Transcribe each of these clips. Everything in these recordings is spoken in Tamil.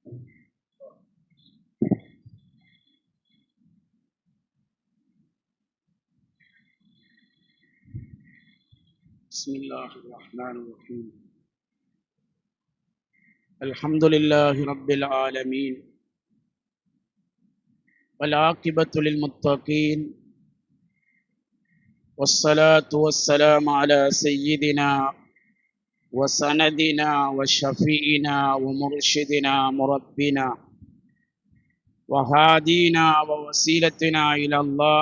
بسم الله الرحمن الرحيم. الحمد لله رب العالمين، والعاقبة للمتقين، والصلاة والسلام على سيدنا وسندنا وشفيعنا ومرشدنا مربنا وهادينا ووسيلتنا إلى الله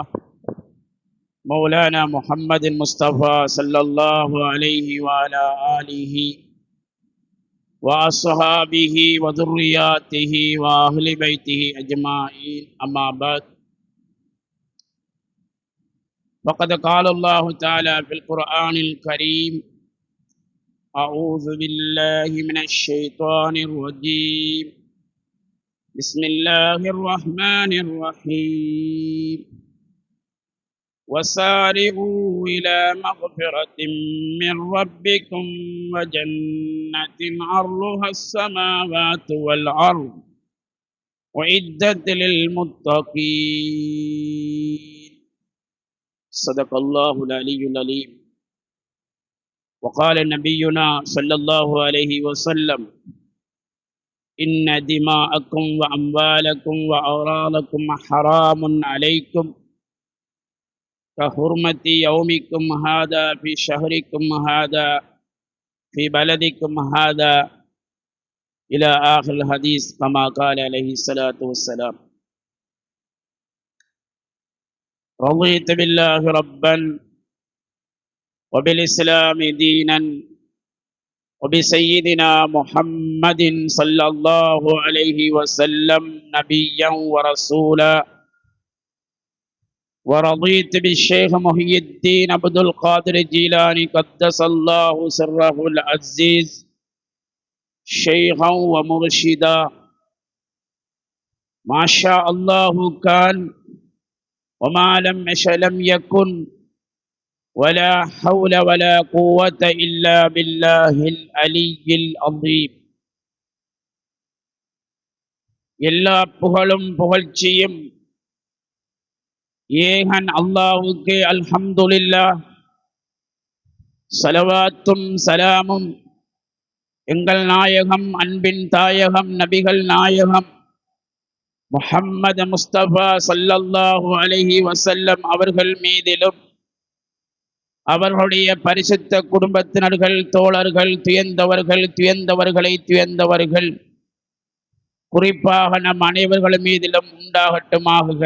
مولانا محمد المصطفى صلى الله عليه وعلى آله وأصحابه وذرياته وأهل بيته أجمعين، أما بعد، فقد قال الله تعالى في القرآن الكريم: أعوذ بالله من الشيطان الرجيم، بسم الله الرحمن الرحيم، وسارعوا إلى مغفرة من ربكم وجنة عرضها السماوات والأرض أعدت للمتقين. صدق الله العلي العليم. وقال نبينا صلى الله عليه وسلم: إن دماءكم وأموالكم وأعراضكم حرام عليكم كحرمة يومكم هذا في شهركم هذا في بلدكم هذا، إلى آخر الحديث، كما قال عليه الصلاة والسلام. رضيت بالله ربا وبالإسلام دينا وبسيدنا محمد صلى الله عليه وسلم نبيا ورسولا، ورضيت بالشيخ محي الدين عبد القادر الجيلاني قدس الله سره العزيز شيخا ومرشدا. ما شاء الله كان، وما لم يشأ لم يكن، ولا حول ولا قوة إلا بالله العلي العظيم. எல்லா புகழும் புகழ்ச்சியும் ஏகன் அல்லாஹ்வுக்கே. அல்ஹம்துலில்லாஹ். ஸலவாத்தும் சலாமும் எங்கள் நாயகம், அன்பின் தாயகம், நபிகள் நாயகம் முஹம்மது முஸ்தபா ஸல்லல்லாஹு அலைஹி வஸல்லம் அவர்கள் மீதிலும், அவர்களுடைய பரிசுத்த குடும்பத்தினர்கள், தோழர்கள், துயர்ந்தவர்கள் குறிப்பாக நம் அனைவர்கள் மீதிலும் உண்டாகட்டுமாக.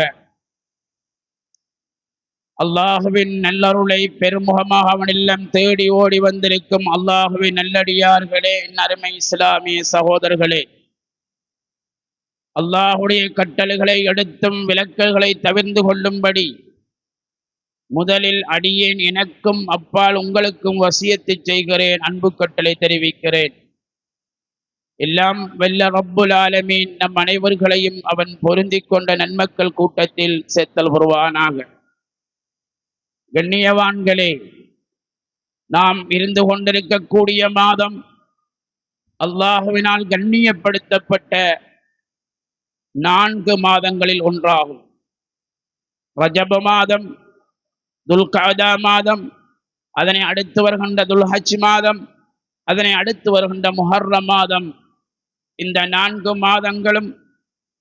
அல்லாஹுவின் நல்லருளை பெருமுகமாக அவனில்லம் தேடி ஓடி வந்திருக்கும் அல்லாஹுவின் நல்லடியார்களே, அருமை இஸ்லாமிய சகோதரர்களே, அல்லாஹுடைய கட்டளைகளை எடுத்தும் விலக்கல்களை தவிர்ந்து கொள்ளும்படி முதலில் அடியேன் எனக்கும் அப்பால் உங்களுக்கும் வசியத்தை செய்கிறேன், அன்பு கட்டளை தெரிவிக்கிறேன். எல்லாம் வல்ல ரப்புல் ஆலமீன் நம் அனைவர்களையும் அவன் பொருந்திக் கொண்ட நன்மக்கள் கூட்டத்தில் சேர்த்தல் புரிவானாக. கண்ணியவான்களே, நாம் இருந்து கொண்டிருக்கக்கூடிய மாதம் அல்லாஹுவினால் கண்ணியப்படுத்தப்பட்ட 4 மாதங்களில் ஒன்றாகும். ரஜப மாதம், துல்காதா மாதம், அதனை அடுத்து வருகின்ற துல்ஹஜ் மாதம், அதனை அடுத்து வருகின்ற முஹர்ரம் மாதம். இந்த 4 மாதங்களும்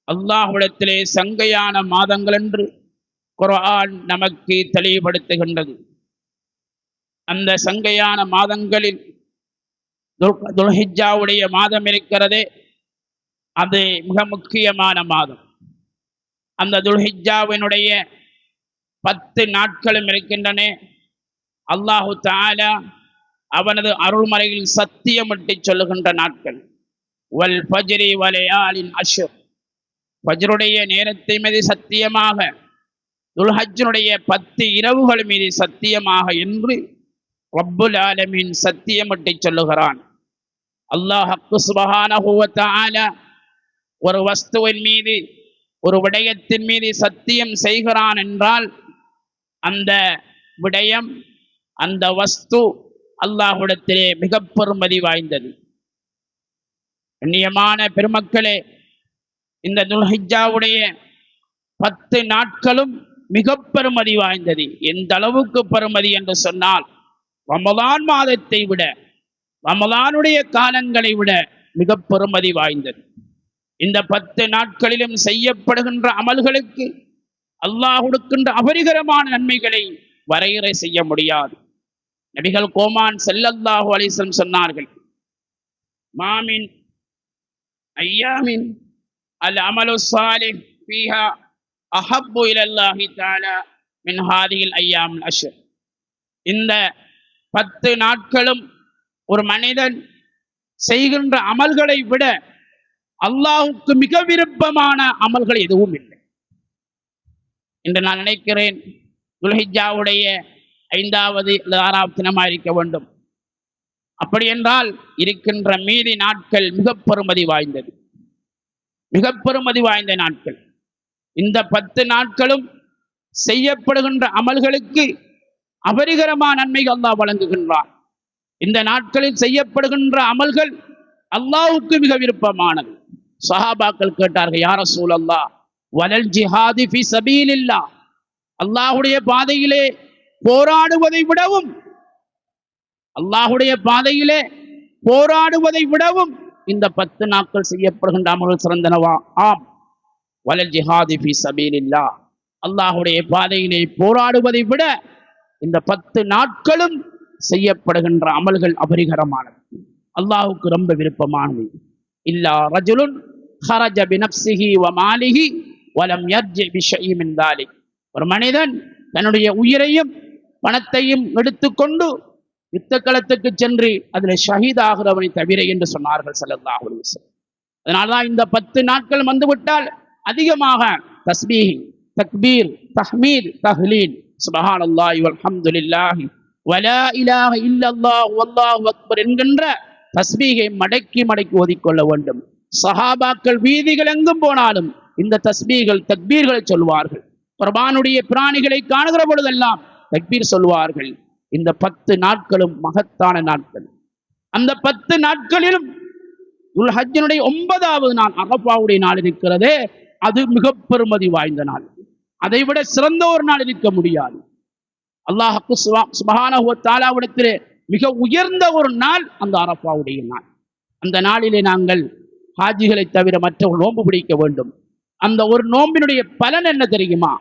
அல்லாஹ்விடத்திலே சங்கையான மாதங்கள் என்று குர்ஆன் நமக்கு தெளிவுபடுத்துகின்றது. அந்த சங்கையான மாதங்களில் துல்ஹிஜ்ஜாவுடைய மாதம் இருக்கிறதே, அது மிக முக்கியமான மாதம். அந்த துல்ஹிஜ்ஜாவினுடைய 10 நாட்களும் இருக்கின்றன. அல்லாஹு தஆலா அவனது அருள்மறையில் சத்தியமிட்டு சொல்லுகின்ற நாட்கள். வல் ஃபஜ்ரி வலயாலின் அஷ்ர், ஃபஜ்ருடைய நேரத்தை மீது சத்தியமாக, துல்ஹஜ்ஜுடைய 10 இரவுகள் மீது சத்தியமாக என்று ரப்புல் ஆலமீன் சத்தியமிட்டு சொல்லுகிறான். அல்லாஹ் சுப்ஹானஹு வ தஆலா ஒரு வஸ்துவின் மீது, ஒரு விடயத்தின் மீது சத்தியம் செய்கிறான் என்றால் அந்த விடயம், அந்த வஸ்து அல்லாஹ்விடத்திலே மிக பெருமதி வாய்ந்தது. கண்ணியமான பெருமக்களே, இந்த துல்ஹிஜ்ஜாவுடைய 10 நாட்களும் மிக பெருமதி வாய்ந்தது. எந்த அளவுக்கு பெருமதி என்று சொன்னால், ரமலான் மாதத்தை விட, ரமலானுடைய காலங்களை விட மிக பெருமதி வாய்ந்தது. இந்த 10 நாட்களிலும் செய்யப்படுகின்ற அமல்களுக்கு அல்லாஹ் கொடுக்கின்ற அபரிகரமான நன்மைகளை வரையறை செய்ய முடியாது. நபிகள் கோமான் ஸல்லல்லாஹு அலைஹி வஸல்லம் சொன்னார்கள், மாமின் ஐயாமின் அல் அமலு ஸாலிஹ் ஃபீஹா அஹப்பு இலல்லாஹி தஆலா மின் ஹாதிஹில் ஐயாமுல் அஷ்ர். இந்த 10 நாட்களும் ஒரு மனிதன் செய்கின்ற அமல்களை விட அல்லாஹ்வுக்கு மிக விருப்பமான அமல்கள் எதுவும் இல்லை என்று நான் நினைக்கிறேன். துல்ஹிஜ்ஜாவுடைய 5வது அல்லது 6வது தினமாக இருக்க வேண்டும். அப்படி என்றால் இருக்கின்ற மீதி நாட்கள் மிக பெருமதி வாய்ந்தது, மிக பெருமதி வாய்ந்த நாட்கள். இந்த 10 நாட்களும் செய்யப்படுகின்ற அமல்களுக்கு அபரிகரமான நன்மைகள் அல்லாஹ் வழங்குகின்றான். இந்த நாட்களில் செய்யப்படுகின்ற அமல்கள் அல்லாஹ்வுக்கு மிக விருப்பமானது. சஹாபாக்கள் கேட்டார்கள், யா ரசூலல்லாஹ் வலல் ஜிஹாதி ஃபீ சபீலில்லாஹ், அல்லாஹ்வுடைய பாதையிலே போராடுவதை விடவும், அல்லாஹ்வுடைய பாதையிலே போராடுவதை விடவும் இந்த 10 நாட்கள் செய்யப்படுகின்ற அமல்கள் சிறந்தனவா? ஆம். வலல் ஜிஹாதி ஃபீ சபீலில்லாஹ், அல்லாஹ்வுடைய பாதையிலே போராடுவதை விட இந்த 10 நாட்களும் செய்யப்படுகின்ற அமல்கள் அபரிகரமானது, அல்லாஹ்வுக்கு ரொம்ப விருப்பமானது. இல்லா ரஜுலுன் ஹரஜ பினப்சிஹி வ மாலிஹி வலம் யர்ஜி பிஷைஇ மின் தாலிக், ஒரு மனிதன் தன்னுடைய உயிரையும் பணத்தையும் எடுத்துக்கொண்டு யுத்த களத்துக்கு சென்று அதில் ஷஹீதாகிறவனை தவிர என்று சொன்னார்கள் ஸல்லல்லாஹு அலைஹி வஸல்லம். அதனால்தான் இந்த 10 நாட்கள் வந்துவிட்டால் அதிகமாக தஸ்பீஹ், தக்பீர், தஹ்மீத், தஹ்லீல், சுப்ஹானல்லாஹி வல்ஹம்துலில்லாஹி வலா இலாஹ இல்லல்லாஹு வல்லாஹு அக்பர் என்கின்ற தஸ்பீகை மடக்கி மடக்கி ஓதிக்கொள்ள வேண்டும். சஹாபாக்கள் வீதிகள் எங்கும் போனாலும் இந்த தஸ்பீகள், தக்பீர்களை சொல்வார்கள். குர்பானுடைய பிராணிகளை காணுகிற பொழுதெல்லாம் தக்பீர் சொல்வார்கள். இந்த 10 நாட்களும் மகத்தான நாட்கள். அந்த 10 நாட்களிலும் துல்ஹஜ்ஜினுடைய 9வது நாள் அரஃபாவுடைய நாள் இருக்கிறதே, அது மிக பெருமதி வாய்ந்த நாள். அதைவிட சிறந்த ஒரு நாள் இருக்க முடியாது. அல்லாஹ் சுப்ஹானஹு வ தஆலாவிடத்திலே மிக உயர்ந்த ஒரு நாள் அந்த அரஃபாவுடைய நாள். அந்த நாளிலே நாங்கள் ஹாஜிகளை தவிர மற்றவர்கள் நோன்பு பிடிக்க வேண்டும். அந்த ஒரு நோம்பினுடைய பலன் என்ன தெரியுமா?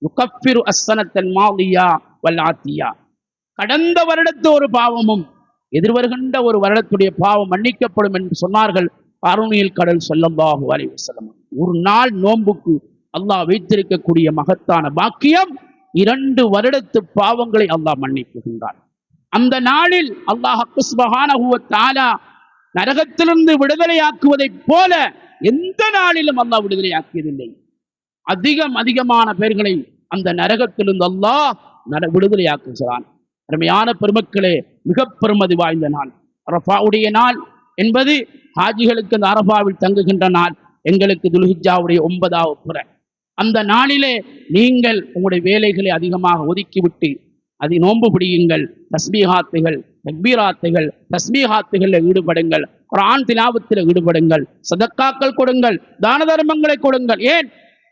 யுகஃபிரு அஸ்ஸனத்தல் மாதியா வல் ஆத்தியா, கடந்த வருடத்து ஒரு பாவமும் எதிர்வருகின்ற ஒரு வருடத்துடைய பாவம் மன்னிக்கப்படும் என்று சொன்னார்கள் கருணையில் கடல் ஸல்லல்லாஹு அலைஹி வஸல்லம். ஒரு நாள் நோன்புக்கு அல்லாஹ் வைத்திருக்கக்கூடிய மகத்தான பாக்கியம் 2 வருடத்து பாவங்களை அல்லாஹ் மன்னிக்குகின்றான். அந்த நாளில் அல்லாஹ் சுப்ஹானஹு வ தஆலா நரகத்திலிருந்து விடுதலையாக்குவதைப் போல எந்த நாளிலும் அல்லாஹ் விடுதலையாக்கியதில்லை. அதிகமான பேர்களை அந்த நரகத்திலிருந்து அல்லாஹ் விடுதலையாக்குகிறான். அருமையான பெருமக்களே, மிக பெருமதி வாய்ந்த நாள் அரஃபாவுடைய நாள் என்பது ஹாஜிகளுக்கு அந்த அரஃபாவில் தங்குகின்ற நாள், எங்களுக்கு துல்ஹிஜ்ஜாவுடைய 9வது புற. அந்த நாளிலே நீங்கள் உங்களுடைய வேலைகளை அதிகமாக ஒதுக்கிவிட்டு அதை நோன்பு பிடியுங்கள். தஸ்பீஹாத்துகள், தக்பீராத்துகள், தஸ்பீஹாத்துகளில் ஈடுபடுங்கள். குர்ஆன் திலாவத்தில் ஈடுபடுங்கள். சதக்காக்கள் கொடுங்கள், தான தர்மங்களை கொடுங்கள். ஏன்?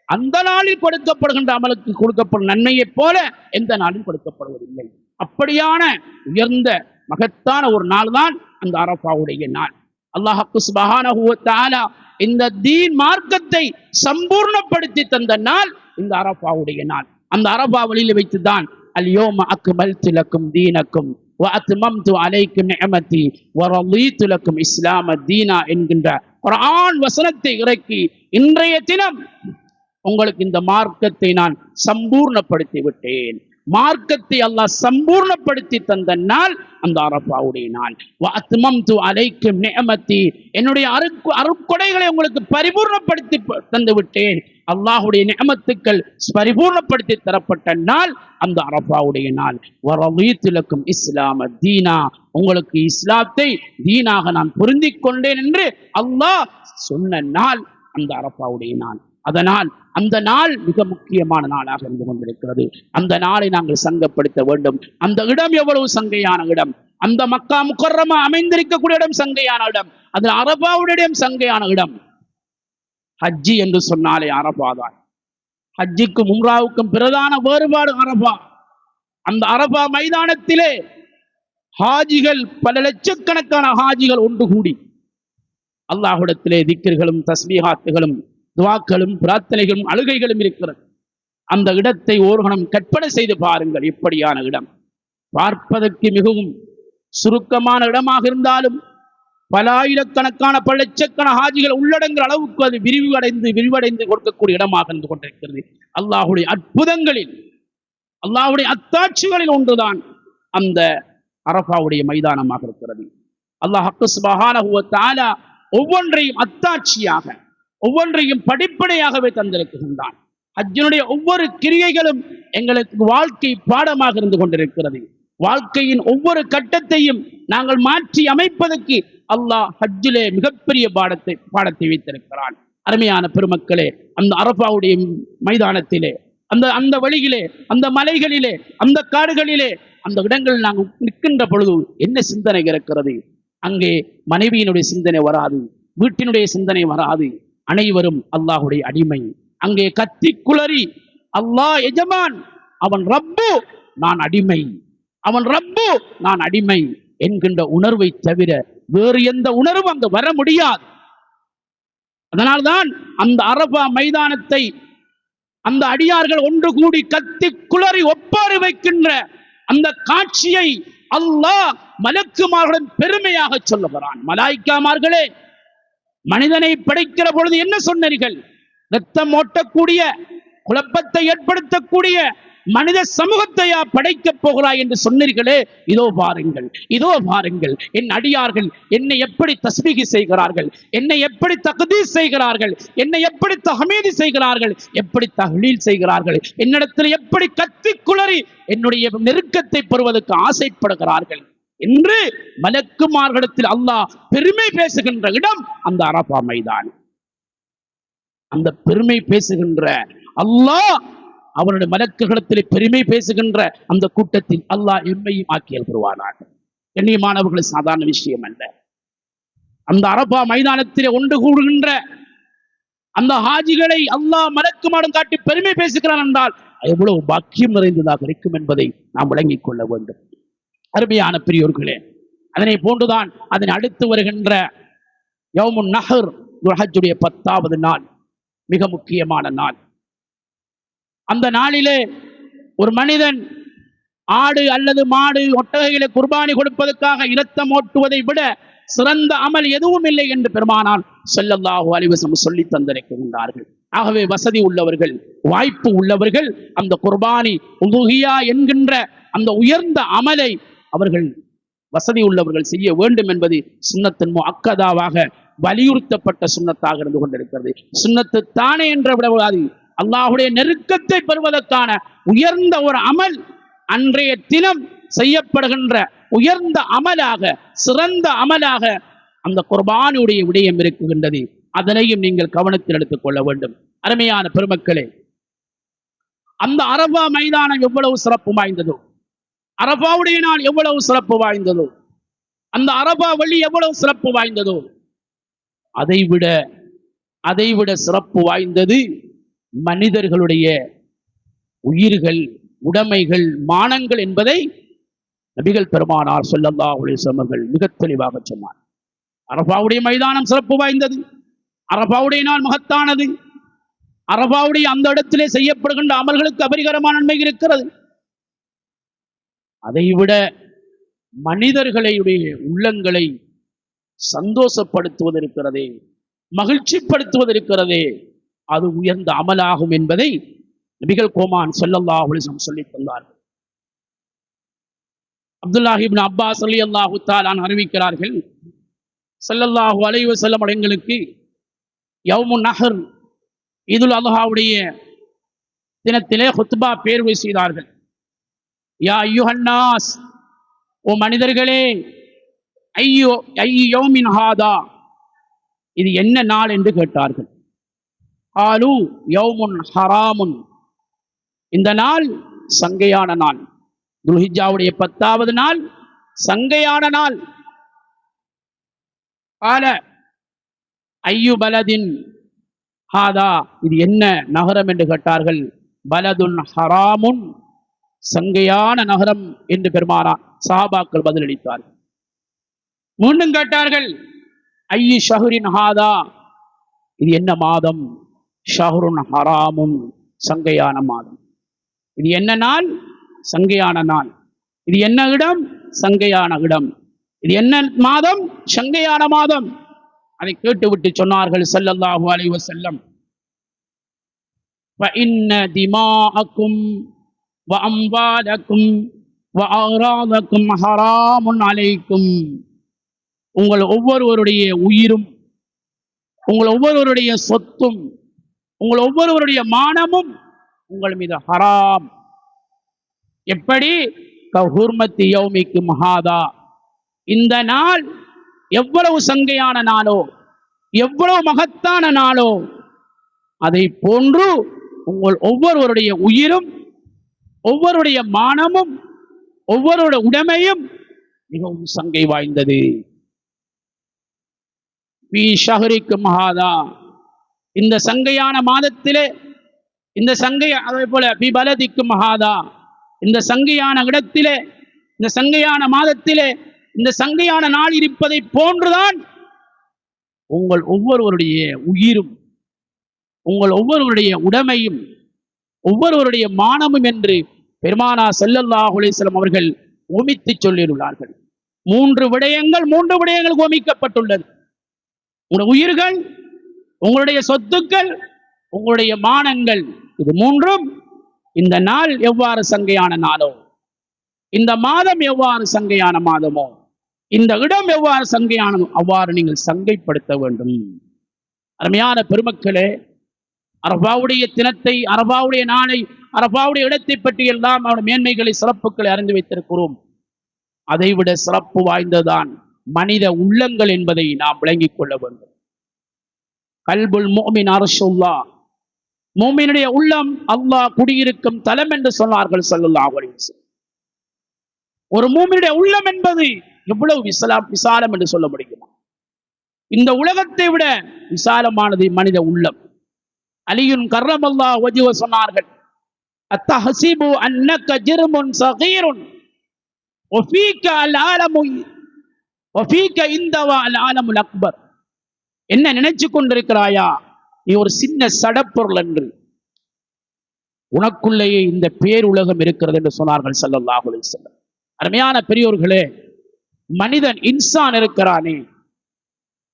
அந்த நாளில் கொடுக்கப்படுகின்ற அமலுக்கு கொடுக்கப்படும் நன்மையைப் போல எந்த நாளில் கொடுக்கப்படுவதில்லை. அப்படியான உயர்ந்த மகத்தான ஒரு நாள் தான் அந்த அரஃபாவுடைய நாள். அல்லாஹ் சுப்ஹானஹு வ தஆலா இந்த தீன் மார்க்கத்தை சம்பூர்ணப்படுத்தி தந்த நாள் இந்த அரஃபாவுடைய நாள். அந்த அரஃபா வழியில் வைத்துதான் அல்யோம அக்மல்து லக்கும் தீனக்கும் வ அத்மம்து அலைக்கும் நிஅமதி வ ரலீது லக்கும் இஸ்லாம தீனா என்கின்ற குர்ஆன் வசனத்தை இறக்கி இன்றைய தினம் உங்களுக்கு இந்த மார்க்கத்தை நான் சம்பூர்ணப்படுத்தி விட்டேன். மார்க்கத்தை அல்லாஹ் சம்பூர்ணப்படுத்தி தந்த நாள் அந்த அரஃபாவுடைய நாள். வ அத்மம்து அலைக்கும் நிஅமதி, என்னுடைய அருட்கொடைகளை உங்களுக்கு பரிபூர்ணப்படுத்தி தந்து விட்டேன். அல்லாஹ்வுடைய நிஅமத்துக்கள் பரிபூர்ணப்படுத்தி தரப்பட்ட நாள் அந்த அரஃபாவுடைய நாள். வ ரலீது லக்கும் இஸ்லாம தீனா, உங்களுக்கு இஸ்லாத்தை தீனாக நான் பொருந்திக் கொண்டேன் என்று அல்லாஹ் சொன்ன நாள் அந்த அரஃபாவுடைய நாள். அதனால் அந்த நாள் மிக முக்கியமான நாளாக இருந்து கொண்டிருக்கிறது. அந்த நாளை நாங்கள் சங்கப்படுத்த வேண்டும். அந்த இடம் எவ்வளவு சங்கையான இடம்! அந்த மக்கா முக்கர்ரமா அமைந்திருக்கக்கூடிய இடம் சங்கையான இடம். அது அரஃபாவுடைய இடம் சங்கையான இடம். ஹஜ்ஜி என்று சொன்னாலே அரபா தான். ஹஜ்ஜிக்கும் உம்ராவுக்கும் பிரதான வேறுபாடு அரபா. அந்த அரபா மைதானத்திலே ஹாஜிகள், பல லட்சக்கணக்கான ஹாஜிகள் ஒன்று கூடி அல்லாஹ்விடத்திலே திக்ர்களும் தஸ்பீஹாத்துகளும் துஆக்களும் பிரார்த்தனைகளும் அழுகைகளும் இருக்கிறது. அந்த இடத்தை ஓர்கணம் கற்பனை செய்து பாருங்கள். இப்படியான இடம் பார்ப்பதற்கு மிகவும் சுருக்கமான இடமாக இருந்தாலும் பல ஆயிரக்கணக்கான, பல லட்சக்கணக்கான ஹாஜிகள் உள்ளடங்குற அளவுக்கு அது விரிவடைந்து கொடுக்கக்கூடிய இடமாக இருந்து கொண்டிருக்கிறது. அல்லாஹுடைய அற்புதங்களில், அல்லாஹுடைய அத்தாட்சிகளில் ஒன்றுதான் அந்த அரஃபாவுடைய மைதானமாக இருக்கிறது. அல்லாஹ் சுப்ஹானஹு வ தஆலா ஒவ்வொன்றையும் அத்தாட்சியாக, ஒவ்வொன்றையும் படிப்பனையாகவே தந்திருக்கின்றான். ஹஜ்ஜினுடைய ஒவ்வொரு கிரியைகளும் எங்களுக்கு வாழ்க்கை பாடமாக இருந்து கொண்டிருக்கிறது. வாழ்க்கையின் ஒவ்வொரு கட்டத்தையும் நாங்கள் மாற்றி அமைப்பதற்கு அல்லாஹ் ஹஜ்ஜிலே மிகப்பெரிய பாடத்தை வைத்திருக்கிறான். அருமையான பெருமக்களே, அந்த அரஃபாவுடைய மைதானத்திலே, அந்த வழியிலே, அந்த மலைகளிலே, அந்த காடுகளிலே, அந்த இடங்களில் நாங்கள் நிற்கின்ற பொழுது என்ன சிந்தனை இருக்கிறது? அங்கே மனைவியினுடைய சிந்தனை வராது, வீட்டினுடைய சிந்தனை வராது. அனைவரும் அல்லாஹுடைய அடிமை. அங்கே கத்தி குளறி அல்லாஹ் எஜமான், அவன் ரப்பு, நான் அடிமை, அவன் ரப்பு, நான் அடிமை என்கின்ற உணர்வை தவிர வேறு எந்த உணர்வும் அங்கு வர முடியாது. அதனால்தான் அந்த அரபா மைதானத்தை அந்த அடியார்கள் ஒன்று கூடி கத்தி குளறி ஒப்பாரி வைக்கின்ற அந்த காட்சியை அல்லாஹ் மலக்குமார்களுடன் பெருமையாக சொல்லுகிறான். மலாய்க்காமார்களே, மனிதனை படைக்கிற பொழுது என்ன சொன்னீர்கள்? ரத்தம் ஓட்டக்கூடிய, குழப்பத்தை ஏற்படுத்தக்கூடிய மனித சமூகத்தையா படைக்கப் போகிறாய் என்று சொன்னீர்களே. இதோ பாருங்கள், இதோ பாருங்கள், என் அடியார்கள் என்னை எப்படி தஸ்பீஹ் செய்கிறார்கள், என்னை எப்படி தக்தீஸ் செய்கிறார்கள், என்னை எப்படி தஹ்மீது செய்கிறார்கள், எப்படி தஹ்லீல் செய்கிறார்கள், என்னிடத்தில் எப்படி கத்தி குளறி என்னுடைய நெருக்கத்தை பெறுவதற்கு ஆசைப்படுகிறார்கள் என்று மலக்குமார்களிடத்தில் அல்லாஹ் பெருமை பேசுகின்ற இடம் அந்த அரஃபா மைதான். அந்த பெருமை பேசுகின்ற அல்லாஹ் அவருடைய மலக்குகளிடத்தில் பெருமை பேசுகின்ற அந்த கூட்டத்தில் அல்லாஹ் எம்மையும் ஆக்கியல் பெறுவானாக. கண்ணியமானவர்களை சாதாரண விஷயம் அல்ல. அந்த அரஃபா மைதானத்திலே ஒன்று கூடுகின்ற அந்த ஹாஜிகளை அல்லாஹ் மலக்குமாரும் காட்டி பெருமை பேசுகிறான் என்றால் எவ்வளவு பாக்கியம் நிறைந்ததாக இருக்கும் என்பதை நாம் விளங்கிக் கொள்ள வேண்டும். அருமையான பெரியோர்களே, அதனை போன்றுதான் அதனை அடுத்து வருகின்ற யௌமுன் நஹர், ஹஜ்ஜுடைய 10வது நாள், மிக முக்கியமான நாள். அந்த நாளிலே ஒரு மனிதன் ஆடு அல்லது மாடு, ஒட்டகைகளை குர்பானி கொடுப்பதற்காக இரத்தம் ஓட்டுவதை விட சிறந்த அமல் எதுவும் இல்லை என்று பெருமானார் ஸல்லல்லாஹு அலைஹி வஸல்லம் சொல்லி தந்திருக்கின்றார்கள். ஆகவே வசதி உள்ளவர்கள், வாய்ப்பு உள்ளவர்கள் அந்த குர்பானி உதுஹியா என்கின்ற அந்த உயர்ந்த அமலை அவர்கள் வசதி உள்ளவர்கள் செய்ய வேண்டும் என்பது சுன்னத்தின் முஅக்கதாவாக வலியுறுத்தப்பட்ட சுன்னத்தாக இருந்து கொண்டிருக்கிறது. சுன்னத்து தானே என்ற விடவாதி அல்லாஹுடைய நெருக்கத்தை பெறுவதற்கான உயர்ந்த ஒரு அமல், அன்றைய தினம் செய்யப்படுகின்ற உயர்ந்த அமலாக, சிறந்த அமலாக அந்த குர்பானுடைய விடயம் இருக்குகின்றது. அதனையும் நீங்கள் கவனத்தில் எடுத்துக் கொள்ள வேண்டும். அருமையான பெருமக்களே, அந்த அரஃபா மைதானம் எவ்வளவு சிறப்பு வாய்ந்ததோ, அரஃபாவுடைய நாள் எவ்வளவு சிறப்பு வாய்ந்ததோ, அந்த அரஃபா வழி எவ்வளவு சிறப்பு வாய்ந்ததோ, அதைவிட சிறப்பு வாய்ந்தது மனிதர்களுடைய உயிர்கள், உடைமைகள், மானங்கள் என்பதை நபிகள் பெருமானார் ஸல்லல்லாஹு அலைஹி வஸல்லம் அவர்கள் மிக தெளிவாக சொன்னார். அரஃபாவுடைய மைதானம் சிறப்பு வாய்ந்தது, அரஃபாவுடைய நாள் மகத்தானது, அரஃபாவுடைய அந்த இடத்திலே செய்யப்படுகின்ற அமல்களுக்கு அபரிகரமான நன்மை இருக்கிறது. அதைவிட மனிதர்களுடைய உள்ளங்களை சந்தோஷப்படுத்துவது இருக்கிறதே, மகிழ்ச்சிப்படுத்துவது இருக்கிறதே, அது உயர்ந்த அமலாகும் என்பதை நபிகள் கோமான் ஸல்லல்லாஹு அலைஹி வஸல்லம் சொல்லித் தந்தார்கள். அப்துல்லாஹ் இப்னு அப்பாஸ் ரலியல்லாஹு தஆலா அறிவிக்கிறார்கள், ஸல்லல்லாஹு அலைஹி வஸல்லம் எங்களுக்கு யௌமுன் நஹர், ஈதுல் அல்ஹாவுடைய தினத்திலே குத்பா பேர்வை செய்தார்கள். யா அய்யுஹன்னாஸ், ஓ மனிதர்களே, ஐயோ யௌமின் ஹாதா, இது என்ன நாள் என்று கேட்டார்கள். ஆலு யௌமுன் ஹராமுன், இந்த நாள் சங்கையான நாள், துல்ஹிஜ்ஜாவுடைய 10வது நாள் சங்கையான நாள். கால ஐயு பலதின், ஹாதா, இது என்ன நகரம் என்று கேட்டார்கள். பலதுன் ஹராமுன், சங்கையான நகரம் என்று பெருமானார் சஹாபாக்கள் பதிலளித்தார்கள். மீண்டும் கேட்டார்கள், ஐயி ஷஹ்ரின் ஹாதா, இது என்ன மாதம்? ஷஹ்ருன் ஹராமும், சங்கையான மாதம். இது என்ன நாள்? சங்கையான நாள். இது என்ன இடம்? சங்கையான இடம். இது என்ன மாதம்? சங்கையான மாதம். அதை கேட்டுவிட்டு சொன்னார்கள் ஸல்லல்லாஹு அலைஹி வஸல்லம், فإن دماءكم وأموالكم وأعراضكم حرام عليكم. உங்கள் ஒவ்வொருவருடைய உயிரும், உங்கள் ஒவ்வொருவருடைய சொத்தும், உங்கள் ஒவ்வொருவருடைய மானமும் உங்கள் மீது ஹராம். எப்படி? கஹுர்மத்தி யௌமிக்கும் ஹாதா, இந்த நாள் எவ்வளவு சங்கையான நாளோ, எவ்வளவு மகத்தான நாளோ, அதை போன்று உங்கள் ஒவ்வொருவருடைய உயிரும், ஒவ்வொருடைய மானமும், ஒவ்வொருடைய உடைமையும் மிகவும் சங்கை வாய்ந்தது. ஃபீ ஷஹ்ரிக்கும் ஹாதா, இந்த சங்கையான மாதத்திலே, இந்த சங்கை, அதே போல ஃபீ பலதிக்கும் ஹாதா, இந்த சங்கையான இடத்திலே, இந்த சங்கையான மாதத்திலே, இந்த சங்கையான நாள் இருப்பதை போன்றுதான் உங்கள் ஒவ்வொருவருடைய உயிரும், உங்கள் ஒவ்வொருவருடைய உடைமையும், ஒவ்வொருவருடைய மானமும் என்று பெருமானார் ஸல்லல்லாஹு அலைஹி வஸல்லம் அவர்கள் ஓமித்து சொல்லியுள்ளார்கள். மூன்று விடயங்கள் ஓமிக்கப்பட்டுள்ளது. உங்களுடைய உயிர்கள், உங்களுடைய சொத்துக்கள், உங்களுடைய மானங்கள், இது மூன்றும் இந்த நாள் எவ்வாறு சங்கையான நாளோ, இந்த மாதம் எவ்வாறு சங்கையான மாதமோ, இந்த இடம் எவ்வாறு சங்கையானதோ அவ்வாறு நீங்கள் சங்கைப்படுத்த வேண்டும். அருமையான பெருமக்களே, அரபாவுடைய தினத்தை, அரபாவுடைய நாளை, அரபாவுடைய இடத்தை பற்றி எல்லாம் அவருடைய மேன்மைகளை, சிறப்புகளை அறிந்து வைத்திருக்கிறோம். அதைவிட சிறப்பு வாய்ந்ததுதான் மனித உள்ளங்கள் என்பதை நாம் விளங்கிக் கொள்ள வேண்டும். கல்புல் முஃமின் அர்ஷுல்லாஹ், முஃமினுடைய உள்ளம் அல்லாஹ் குடியிருக்கும் தலம் என்று சொன்னார்கள் ஸல்லல்லாஹு அலைஹி வஸல்லம். ஒரு முஃமினுடைய உள்ளம் என்பது எவ்வளவு விசாலம் என்று சொல்ல முடியுமா? இந்த உலகத்தை விட விசாலமானது மனித உள்ளம். அலியுன் கர்ரமல்லாஹு வஜ்ஹு சொன்னார்கள், அத்தஹசிபு அன்னக ஜிர்முன் ஸகீருன் வஃபீக அல் ஆலமு வஃபீக இந்தவா அல் ஆலமுல் அக்பர். என்ன நினைச்சு கொண்டிருக்கிறாயா, நீ ஒரு சின்ன சடப்பொருள் என்று, உனக்குள்ளேயே இந்த பேருலகம் இருக்கிறது என்று சொன்னார்கள் ஸல்லல்லாஹு அலைஹி வஸல்லம். அருமையான பெரியோர்களே, மனிதன் இன்சான் இருக்கிறானே,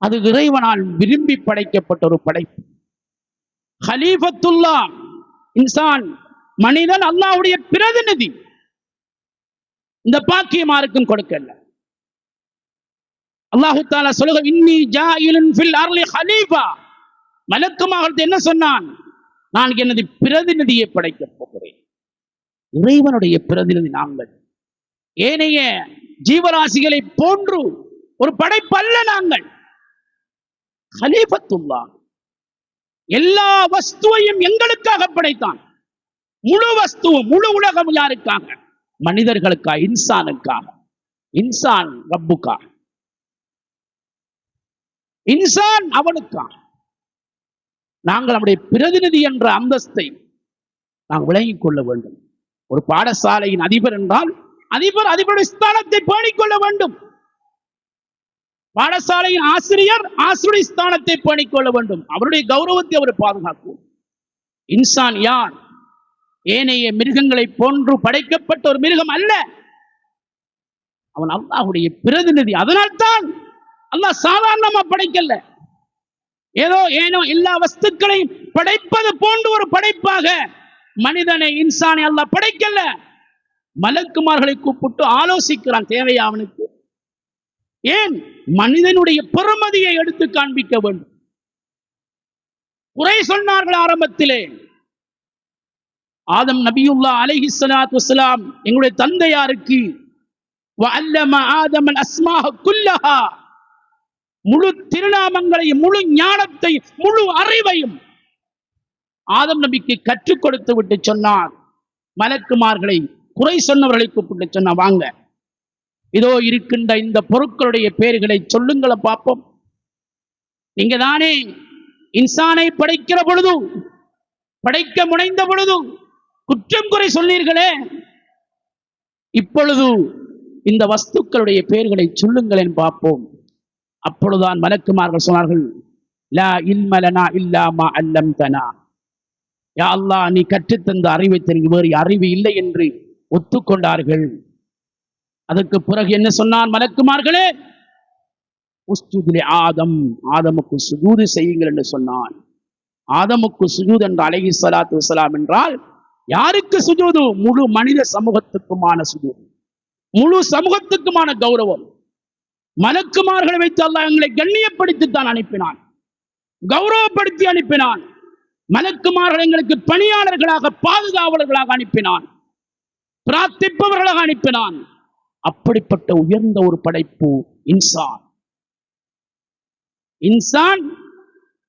அது இறைவனால் விரும்பி படைக்கப்பட்ட ஒரு படைப்பு. ஹலீஃபத்துல்லா இன்சான், மனிதன் அல்லாஹ்வுடைய பிரதிநிதி. இந்த பாக்கியம் யாருக்கும் கொடுக்கல. அல்லாஹு தஆலா சொல்லுக, இன்னி ஜாயிலுன் ஃபில் அர்லி ஹலீஃபா. மலக்குமார்கள் என்ன சொன்னான்? நான் எனது பிரதிநிதியை படைக்கப் போகிறேன். இறைவனுடைய பிரதிநிதி நாங்கள். ஏனைய ஜீவராசிகளை போன்று ஒரு படைப்பு அல்ல நாங்கள். ஹலீஃபத்துல்லா எல்லா வஸ்துவையும் எங்களுக்காக படைத்தான். முழு வஸ்துவும், முழு உலகம் யாருக்காக? மனிதர்களுக்காக, இன்சானுக்காக. இன்சான் ரப்புக்காக, இன்சான் அவனுக்காக. நாங்கள் நம்முடைய பிரதிநிதி என்ற அந்தஸ்தை நாம் விளங்கிக் கொள்ள வேண்டும். ஒரு பாடசாலையின் அதிபர் என்றால் அதிபருடைய ஸ்தானத்தை பேணிக்கொள்ள வேண்டும். பாடசாலையின் ஆசிரியர் ஆசிரியருடைய ஸ்தானத்தை பேணிக்கொள்ள வேண்டும். அவருடைய கௌரவத்தை அவர் பாதுகாக்கும். இன்சான் யார்? ஏனைய மிருகங்களை போன்று படைக்கப்பட்ட ஒரு மிருகம் அல்ல. அவன் அல்லாஹ்வுடைய பிரதிநிதி. அதனால்தான் அல்லாஹ் சாதாரணமா படைக்கல, ஏனோ எல்லா வஸ்துக்களையும் படைப்பது போன்று ஒரு படைப்பாக மனிதனை, இன்சானை அல்லாஹ் படைக்கல. மலக்குமார்களை கூப்பிட்டு ஆலோசிக்கிறான், தேவையா அவனுக்கு? ஏன்? மனிதனுடைய பெருமதியை எடுத்து காண்பிக்க வேண்டும். குறை சொன்னார்கள் ஆரம்பத்திலே. ஆதம் நபியுல்லா அலைஹிஸ்ஸலாத்து வஸ்ஸலாம் எங்களுடைய தந்தையாருக்கு வஅல்லம ஆதமல் அஸ்மாஹ குல்லஹா, முழு திருநாமங்களையும், முழு ஞானத்தையும், முழு அறிவையும் ஆதம் நபிக்கு கற்றுக் கொடுத்து விட்டு சொன்னார். மலக்குமார்களை, குறை சொன்னவர்களை கூப்பிட்டு சொன்ன, வாங்க, இதோ இருக்கின்ற இந்த பொருட்களுடைய பெயர்களை சொல்லுங்கள பார்ப்போம். நீங்க தானே இன்சானை படைக்கிற பொழுது, படைக்க முனைந்த பொழுது குற்றம் குறை சொன்னீர்களே, இப்பொழுது இந்த வஸ்துக்களுடைய பெயர்களை சொல்லுங்களேன் பார்ப்போம். அப்பொழுதுதான் மலக்குமார்கள் சொன்னார்கள், லா இல்ம லனா இல்லா மா அல்லம்தனா. யா அல்லாஹ், நீ கற்றுத்தந்த அறிவை தெரிந்து வேறு அறிவு இல்லை என்று ஒத்துக்கொண்டார்கள். அதற்கு பிறகு என்ன சொன்னான் மலக்குமார்களே? உஸ்ஜுது ஆதம், ஆதமுக்கு சுஜூது செய்யுங்கள் என்று சொன்னான். ஆதமுக்கு சுஜூத் என்ற அலைஹி ஸலாத்து வஸலாம் என்றால் யாருக்கு சுஜூது? முழு மனித சமூகத்துக்குமான சுஜூது, முழு சமூகத்துக்குமான கௌரவம். மலக்குமார்களை வைத்து அல்லாஹ் எங்களை கண்ணியப்படுத்தித்தான் அனுப்பினான், கௌரவப்படுத்தி அனுப்பினான். மலக்குமார்கள் எங்களுக்கு பணியாளர்களாக, பாதுகாவலர்களாக அனுப்பினான், பிரார்த்திப்பவர்களாக அனுப்பினான். அப்படிப்பட்ட உயர்ந்த ஒரு படைப்பு இன்சான். இன்சான்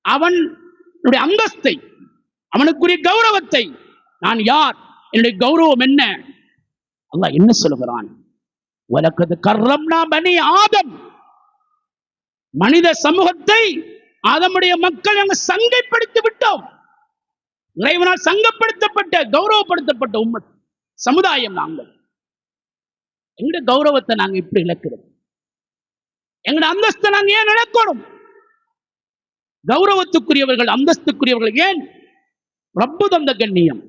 அவனுடைய அந்தஸ்தை, அவனுக்குரிய கௌரவத்தை, நான் யார், என்னுடைய கௌரவம் என்ன, அல்லாஹ் என்ன சொல்லுகிறான்? வலக்கது கர்ரம்னா பனி ஆதம். மனித சமூகத்தை ஆதமுடைய மக்கள் நாங்கள் சங்கைப்படுத்தி விட்டோம். இறைவனால் சங்கப்படுத்தப்பட்ட, கௌரவப்படுத்தப்பட்ட உம்மத் சமுதாயம் நாங்கள். எங்களுடைய கௌரவத்தை நாங்க இப்படி இழக்கிறோம், எங்களுடைய அந்தஸ்தை நாங்க ஏன் இழக்கணும்? கௌரவத்துக்குரியவர்கள், அந்தஸ்துக்குரியவர்கள் ஏன்? ரப்பு தந்த கண்ணியம்.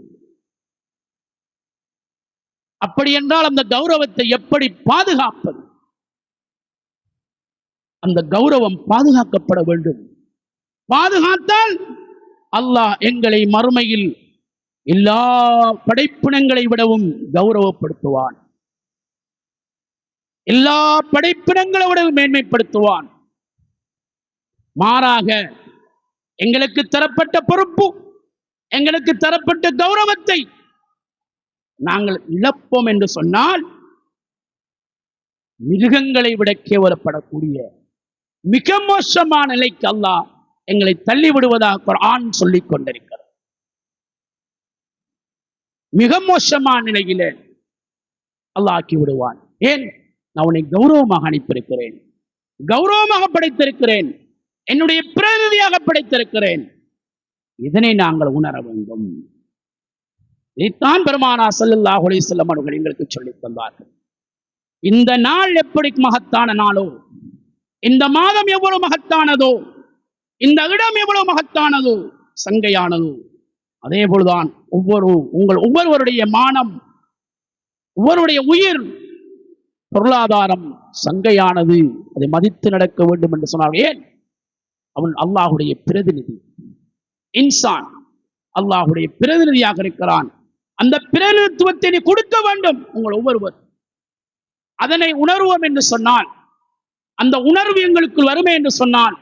அப்படி என்றால் அந்த கௌரவத்தை எப்படி பாதுகாப்பது? அந்த கௌரவம் பாதுகாக்கப்பட வேண்டும். பாதுகாத்தால் அல்லாஹ் எங்களை மறுமையில் எல்லா படைப்பினங்களை விடவும் கௌரவப்படுத்துவான், எல்லா படைப்பினங்களை விடவும் மேன்மைப்படுத்துவான். மாறாக எங்களுக்கு தரப்பட்ட பொறுப்பு, எங்களுக்கு தரப்பட்ட கௌரவத்தை நாங்கள் இழப்போம் என்று சொன்னால் மிருகங்களை விட கேவலப்படக்கூடிய மிக மோசமான நிலைக்கு அல்லாஹ் எங்களை தள்ளிவிடுவதாக குர்ஆன் சொல்லிக் கொண்டிருக்கிறது. மிக மோசமான நிலையிலே அல்லாஹ் ஆக்கி விடுவான். ஏன்? நான் உன்னை கௌரவமாக அனுப்பியிருக்கிறேன், கௌரவமாக படைத்திருக்கிறேன், என்னுடைய பிரதிநிதியாக படைத்திருக்கிறேன். இதனை நாங்கள் உணர வேண்டும். இதைத்தான் பெருமானா ஸல்லல்லாஹு அலைஹி வஸல்லம் அவர்கள் எங்களுக்கு சொல்லித் தந்தார்கள். இந்த நாள் எப்படி மகத்தான நாளோ, இந்த மாதம் எவ்வளவு மகத்தானதோ, இந்த இடம் எவ்வளவு மகத்தானதோ, சங்கையானதோ, அதே போலதான் உங்கள் ஒவ்வொருவருடைய மானம், ஒவ்வொருடைய உயிர், பொருளாதாரம் சங்கையானது. அதை மதித்து நடக்க வேண்டும் என்று சொன்னார். ஏன்? அவன் அல்லாஹுடைய பிரதிநிதி, இன்சான் அல்லாஹுடைய பிரதிநிதியாக இருக்கிறான். அந்த பிரதிநிதித்துவத்தை நீ கொடுக்க வேண்டும் உங்கள் ஒவ்வொருவர். அதனை உணர்வோம் என்று சொன்னால், அந்த உணர்வு எங்களுக்கு வருமே என்று சொன்னால்,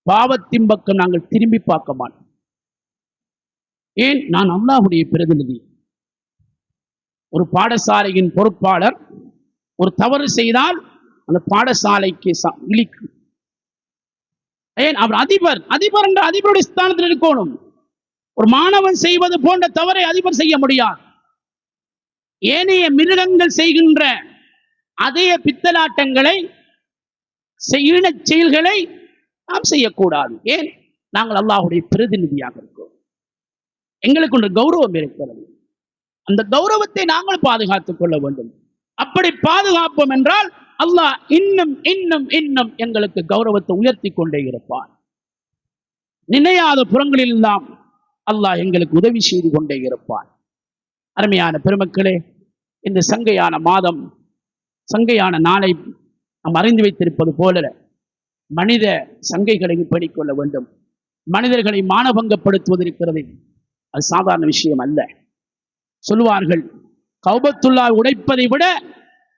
பாவத்தின் பக்கம் நாங்கள் திரும்பி பார்க்க மாட்டோம். ஏன்? நான் அல்லாஹுடைய பிரதிநிதி. ஒரு பாடசாலையின் பொறுப்பாளர் ஒரு தவறு செய்தால் அந்த பாடசாலைக்கு இழிக்கும். ஏன்? அவர் அதிபர், அதிபர் என்ற அதிபருடைய ஸ்தானத்தில் இருக்கணும். ஒரு மாணவன் செய்வது போன்ற தவறை அதிபர் செய்ய முடியாது. ஏனைய மிருகங்கள் செய்கின்ற அதே பித்தலாட்டங்களை, செயல்களை நாம் செய்யக்கூடாது. ஏன்? நாங்கள் அல்லாஹுடைய பிரதிநிதியாக இருக்கிறோம். எங்களுக்கு ஒன்று கௌரவம் இருக்கிறது. அந்த கௌரவத்தை நாங்கள் பாதுகாத்துக் கொள்ள வேண்டும். அப்படி பாதுகாப்போம் என்றால் அல்லாஹ் இன்னும் இன்னும் இன்னும் எங்களுக்கு கௌரவத்தை உயர்த்தி கொண்டே இருப்பான். நினையாத புறங்களில் எல்லாம் அல்லாஹ் எங்களுக்கு உதவி செய்து கொண்டே இருப்பான். அருமையான பெருமக்களே, இந்த சங்கையான மாதம், சங்கையான நாளை நாம் அறிந்து வைத்திருப்பது போல மனித சங்கைகளை படிக்கொள்ள வேண்டும். மனிதர்களை மானபங்கப்படுத்துவது இருக்கிறது, அது சாதாரண விஷயம் அல்ல. சொல்லுவார்கள், கௌபத்துல்லாஹ் உடைப்பதை விட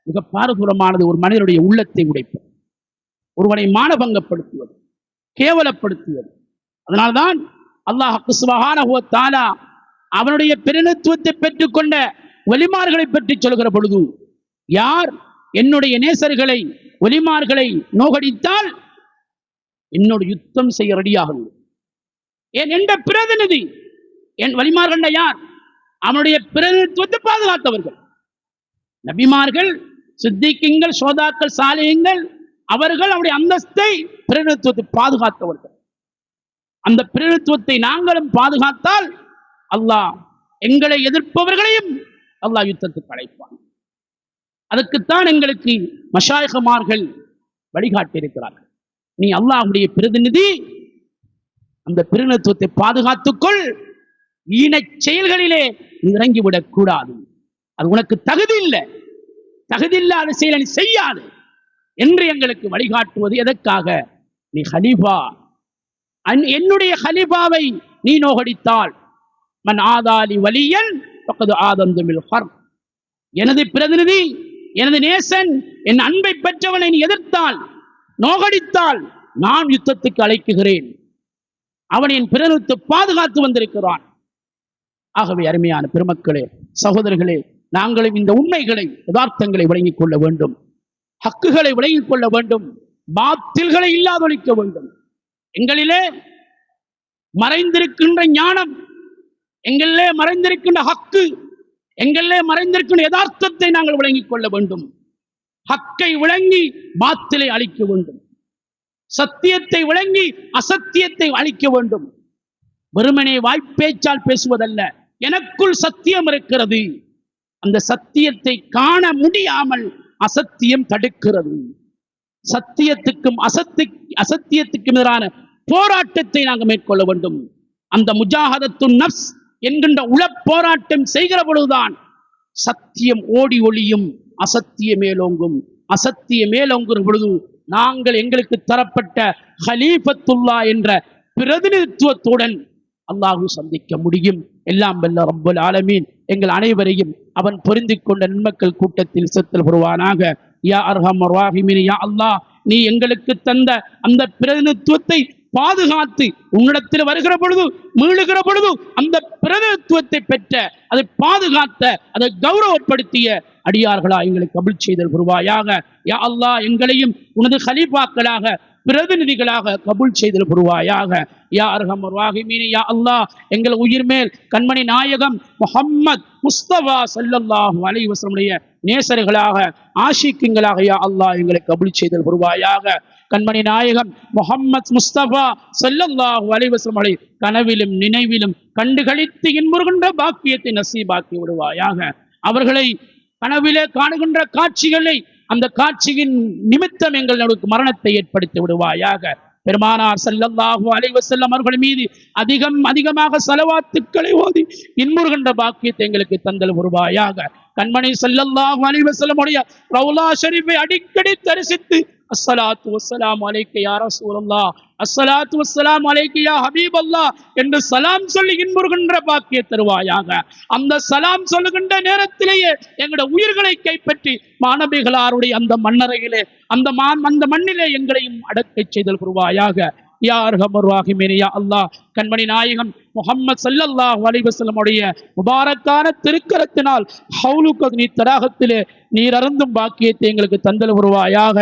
மிக பாரதூரமானது ஒரு மனிதனுடைய உள்ளத்தை உடைப்பது, ஒருவனை மானபங்கப்படுத்துவது, கேவலப்படுத்துவது. அதனால்தான் அல்லாஹ் சுப்ஹானஹு வ தஆலா அவனுடைய பிரதிநிதித்துவத்தை பெற்றுக்கொண்ட வலிமார்களை பற்றி சொல்கிற பொழுது, யார் என்னுடைய நேசர்களை, வலிமார்களை நோகடித்தால் என்னோட யுத்தம் செய்ய ரெடியாக. ஏன்? என்ற பிரதிநிதி, என் வலிமார்கள் யார்? அவனுடைய பிரதிநிதித்துவத்தை பாதுகாத்தவர்கள். நபிமார்கள், சித்திகீன்கள், சோதாக்கள், சாலிஹீன்கள், அவர்கள் அவருடைய அந்தஸ்தை, பிரதிநிதித்துவத்தை பாதுகாத்தவர்கள். அந்த பிரதிநிதித்துவத்தை நாங்களும் பாதுகாத்தால் அல்லாஹ் எங்களை எதிர்ப்பவர்களையும் அல்லாஹ் யுத்தத்துக்கு அழைப்பான். அதுக்குத்தான் எங்களுக்கு மஷாயிகமார்கள் வழிகாட்டி இருக்கிறார்கள். நீ அல்லாஹ்வுடைய பிரதிநிதி, அந்த பிரதிநிதித்துவத்தை பாதுகாத்துக்கொள், ஈனச் செயல்களிலே நீ இறங்கிவிடக் கூடாது, அது உனக்கு தகுதி இல்லை, தகுதியில்லாத செயலை நீ செய்யாது என்று எங்களுக்கு வழிகாட்டுவது எதற்காக? நீ ஹலீஃபா, என்னுடைய ஹலீஃபாவை நீ நோகடித்தால் மன் ஆதாலி வலியன் பக்கது ஆதந்து மில் ஹர்ப், எனது பிரதிநிதி, எனது நேசன், என் அன்பை பெற்றவனை நீ எதிர்த்தால், நோகடித்தால் நான் யுத்தத்துக்கு அழைக்குகிறேன். அவன் என் பிரதிநிதித்து பாதுகாத்து வந்திருக்கிறான். ஆகவே அருமையான பெருமக்களே, சகோதரர்களே, நாங்களும் இந்த உண்மைகளை, யதார்த்தங்களை விளங்கிக் கொள்ள வேண்டும், ஹக்குகளை விளங்கிக் கொள்ள வேண்டும், பாத்தில்களை இல்லாதொழிக்க வேண்டும். எங்களிலே மறைந்திருக்கின்ற ஞானம், எங்களிலே மறைந்திருக்கின்ற ஹக்கு, எங்களிலே மறைந்திருக்கின்ற யதார்த்தத்தை நாங்கள் விளங்கிக் கொள்ள வேண்டும். ஹக்கை விளங்கி பாத்திலை அழிக்க வேண்டும், சத்தியத்தை விளங்கி அசத்தியத்தை அழிக்க வேண்டும். வெறுமனே வாய்ப்பேச்சால் பேசுவதல்ல, எனக்குள் சத்தியம் இருக்கிறது, அந்த சத்தியத்தை காண முடியாமல் அசத்தியம் தடுக்கிறது. சத்தியத்துக்கும் அசத்தியத்துக்கும் எதிரான போராட்டத்தை நாங்கள் மேற்கொள்ள வேண்டும். அந்த முஜாஹதத்து நஃப்ஸ் என்கின்ற உள போராட்டம் செய்கிற பொழுதுதான் சத்தியம் ஓடி ஒளியும், அசத்திய மேலோங்கும். அசத்திய மேலோங்குற பொழுது நாங்கள் எங்களுக்கு தரப்பட்ட ஹலீஃபத்துல்லா என்ற பிரதிநிதித்துவத்துடன் அல்லாஹு சந்திக்க முடியும். எல்லாம் வல்ல ரப்புல் ஆலமீன் எங்கள் அனைவரையும் அவன் பொருந்திக் கொண்ட நன்மக்கள் கூட்டத்தில் சேர்த்தல் புரிவானாக. யா அர்ஹமர் ராஹிமீன், யா அல்லாஹ், நீ எங்களுக்கு தந்த அந்த பிரதிநிதித்துவத்தை பாதுகாத்து உன்னிடத்தில் வருகிற பொழுது, மீளுகிற பொழுது அந்த பிரதிநிதித்துவத்தை பெற்ற, அதை பாதுகாத்த, அதை கௌரவப்படுத்திய அடியார்களா எங்களை கபூல் செய்தல் புரிவாயாக. யா அல்லாஹ், எங்களையும் உனது ஹலீஃபாக்களாக, பிரதிநிதிகளாக கபூல் செய்தல் புரிவாயாக. யா அர்ஹமர் ராஹிமீன், யா அல்லாஹ், எங்கள் உயிர் மேல் கண்மணி நாயகம் முஹம்மத் முஸ்தபா ஸல்லல்லாஹு அலைஹி வஸல்லம் நேசர்களாக, ஆஷிக்குங்களாக யா அல்லாஹ் எங்களை கபூல் செய்தல் புரிவாயாக. கண்மணி நாயகம் முஹம்மத் முஸ்தபா ஸல்லல்லாஹு அலைஹி வஸல்லம் கனவிலும் நினைவிலும் கண்டுகளித்து இன்புறுகின்ற பாக்கியத்தை நசீபாக்கி விடுவாயாக. அவர்களை கனவிலே காணுகின்ற காட்சிகளை, அந்த காட்சியின் நிமித்தம் எங்களுக்கு மரணத்தை ஏற்படுத்தி விடுவாயாக. பெருமானார் ஸல்லல்லாஹு அலைஹி வஸல்லம் அவர்கள் மீது அதிகமாக ஸலவாத்துக்களை ஓதி இன்புறுகின்ற பாக்கியத்தை எங்களுக்கு தந்தல் வருவாயாக. கண்மணி ஸல்லல்லாஹு அலைஹி வஸல்லம் உடைய ரௌலா ஷரீஃபை அடிக்கடி தரிசித்து அஸ்ஸலாத்து வஸ்ஸலாமு அலைக்க யா ரசூலல்லாஹ், அஸ்ஸலாத்து வஸ்ஸலாமு அலைக்க யா ஹபீபல்லாஹ் என்று சலாம் சொல்லி இன்புறுகின்ற பாக்கிய தருவாயாக. அந்த சலாம் சொல்லுகின்ற நேரத்திலேயே எங்களுடைய உயிர்களை கைப்பற்றி மாணவிகளாருடைய அந்த மண்ணறையிலே, அந்த மண்ணிலே எங்களையும் அடக்கச் செய்தல் புரிவாயாக. யா அர்ஹமர் ராஹிமீன், யா அல்லாஹ், கண்மணி நாயகம் முஹம்மத் ஸல்லல்லாஹு அலைஹி வஸல்லம் உடைய முபாரக்கான திருக்கரத்தினால் ஹவுலுக்கு நீ தராகத்திலே நீர் அருந்தும் பாக்கியத்தை எங்களுக்கு தந்தல் வருவாயாக.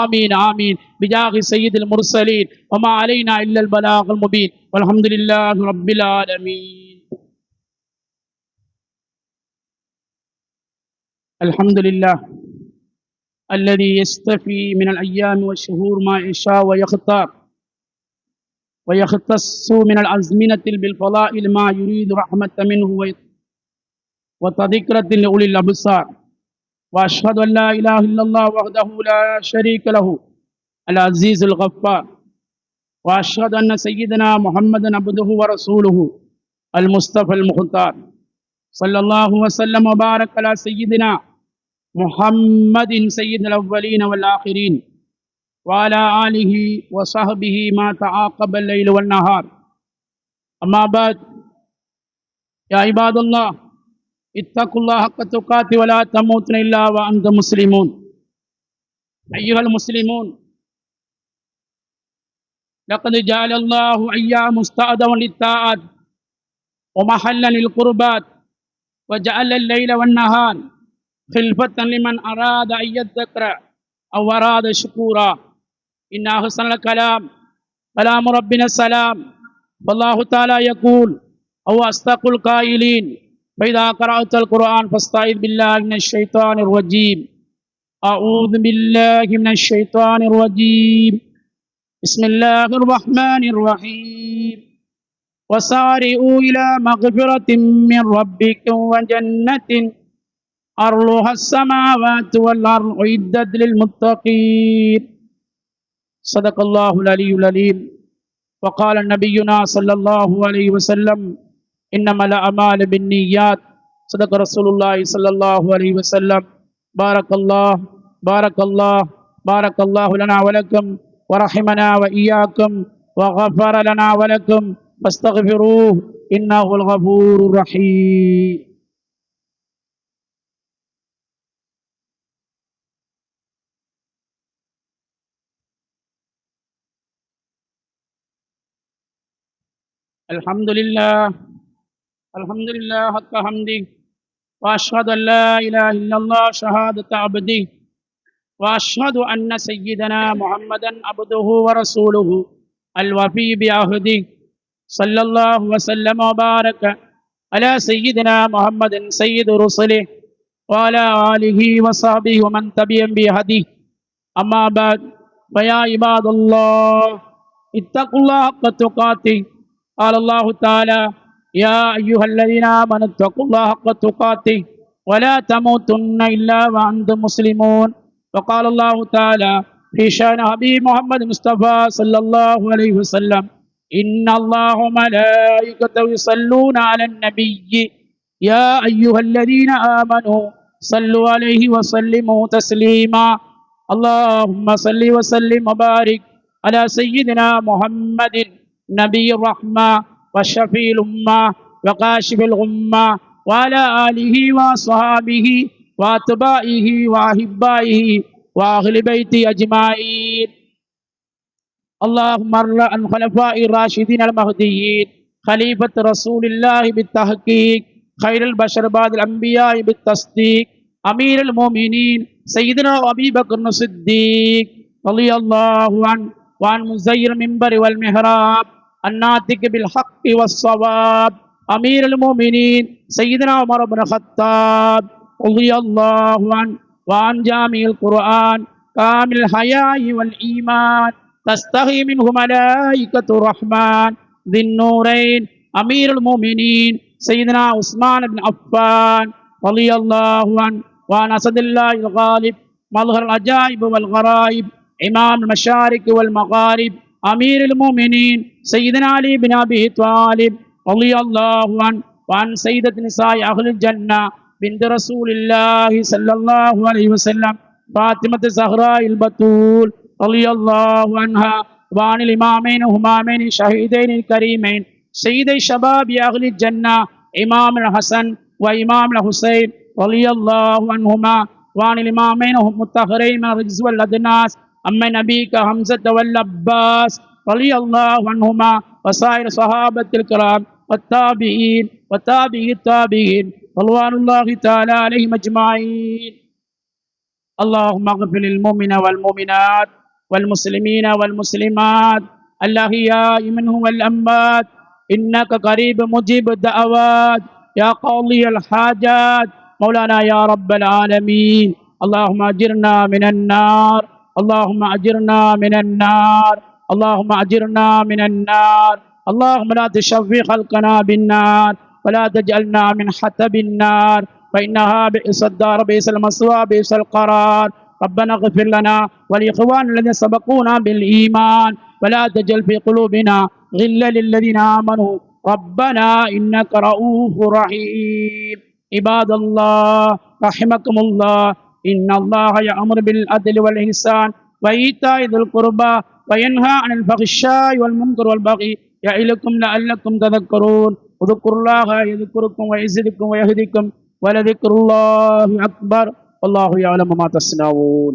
ஆமீன் ஆமீன். பிஜாஹி சய்யிதுல் முர்சலீன் வமா அலைனா இல்லல் பலாகுல் முபீன் வல்ஹம்துலில்லாஹி ரப்பில் ஆலமீன். அல்ஹம்துலில்லாஹ் الذي يستفي من الأيام والشهور ما يشاء ويختار ويختص من الأزمنة بالفضائل ما يريد رحمة منه وتذكرة لأولي الأبصار. وأشهد أن لا إله إلا الله وحده لا شريك له العزيز الغفار. وأشهد أن سيدنا محمدا عبده ورسوله المصطفى المختار. صلى الله وسلم وبارك على سيدنا محمد سيد الأولين والآخرين وعلى آله وصحبه ما تعاقب الليل والنهار. أما بعد، يا عباد الله، اتقوا الله حق تقاته ولا تموتن إلا وأنتم مسلمون. أيها المسلمون، لقد جعل الله أيام مستعدا للطاعات ومحلا للقربات، وجعل الليل والنهار خلفة لمن أراد أن يذكر أو أراد شكورا. إن أحسن الكلام كلام ربنا السلام، والله تعالى يقول أو أصدق القائلين فإذا قرأت القرآن فاستعذ بالله من الشيطان الرجيم. أعوذ بالله من الشيطان الرجيم. بسم الله الرحمن الرحيم وسارعوا إلى مغفرة من ربكم وجنة أرضها السماوات والأرض أعدت للمتقين صدق الله العلي العليم وقال نبينا صلى الله عليه وسلم إنما الأعمال بالنيات صدق رسول الله صلى الله عليه وسلم بارك الله بارك الله بارك الله لنا ولكم ورحمنا وإياكم وغفر لنا ولكم فاستغفروه إنه الغفور الرحيم الحمد لله الحمد لله حق حمده وأشهد أن لا إله إلا الله شهادة عبده وأشهد أن سيدنا محمدا عبده ورسوله الوفي بعهده صلى الله وسلم وبارك على سيدنا محمد سيد رسله وعلى آله وصحبه ومن تبعهم بهديه أما بعد فيا عباد الله اتقوا الله حق تقاته قال الله تعالى يا أيها الذين آمنوا اتقوا الله حق تقاته ولا تموتن إلا وأنتم مسلمون وقال الله تعالى في شأن حبيب محمد مصطفى صلى الله عليه وسلم إن الله وملائكته يصلون على النبي يا أيها الذين آمنوا صلوا عليه وسلموا تسليما اللهم صل وسلم وبارك على سيدنا محمد نبي الرحمة وشفيع الأمة وكاشف الغمة وعلى آله وصحابه وأتباعه وأحبائه وأهل بيته أجمعين اللهم ارض عن خلفاء الراشدين المهديين خليفة رسول الله بالتحقيق خير البشر بعد الأنبياء بالتصديق أمير المؤمنين سيدنا أبي بكر الصديق رضي الله عنه وعن مزير المنبر والمحراب الناطق بالحق والصواب أمير المؤمنين سيدنا عمر بن الخطاب رضي الله عنه وعن جامع القرآن كامل الحياء والإيمان تستحي منه ملائكة الرحمن ذي النورين أمير المؤمنين سيدنا عثمان بن عفان رضي الله عنه وعن أسد الله الغالب مظهر العجائب والغرائب إمام المشارق والمغارب أمير المؤمنين سيدنا علي بن أبي طالب رضي الله عنه وعن سيدة نساء أهل الجنة بنت رسول الله صلى الله عليه وسلم فاطمة الزهراء البتول رضي الله عنها وعن الإمامين همامين شهيدين الكريمين سيدي شباب أهل الجنة إمام الحسن وإمام الحسين رضي الله عنهما وعن الإمامين هم متخرين من الرجز والأدناس أما نبيك حمزة والعباس رضي الله عنهما وسائر صحابة الكرام والتابعين وتابعي التابعين رضوان الله تعالى عليهم أجمعين اللهم اغفر للمؤمن والمؤمنات والمسلمين والمسلمات الأحياء منهم والأموات إنك قريب مجيب الدعوات يا قاضي الحاجات مولانا يا رب العالمين اللهم أجرنا من النار اللهم أجرنا من النار اللهم أجرنا من النار اللهم لا تشفي خلقنا بالنار ولا تجعلنا من حطب النار فإنها بئس الدار بئس المثوى بئس القرار ربنا اغفر لنا ولإخواننا الذين سبقونا بالإيمان ولا تجعل في قلوبنا غلا للذين آمنوا ربنا إنك رؤوف رحيم عباد الله رحمكم الله إن الله يأمر بالعدل والإحسان وإيتاء ذي القربى وينهى عن الفحشاء والمنكر والبغي يعظكم لعلكم تذكرون اذكروا الله يذكركم ويزدكم ويهديكم ولذكر الله أكبر والله يعلم ما تصنعون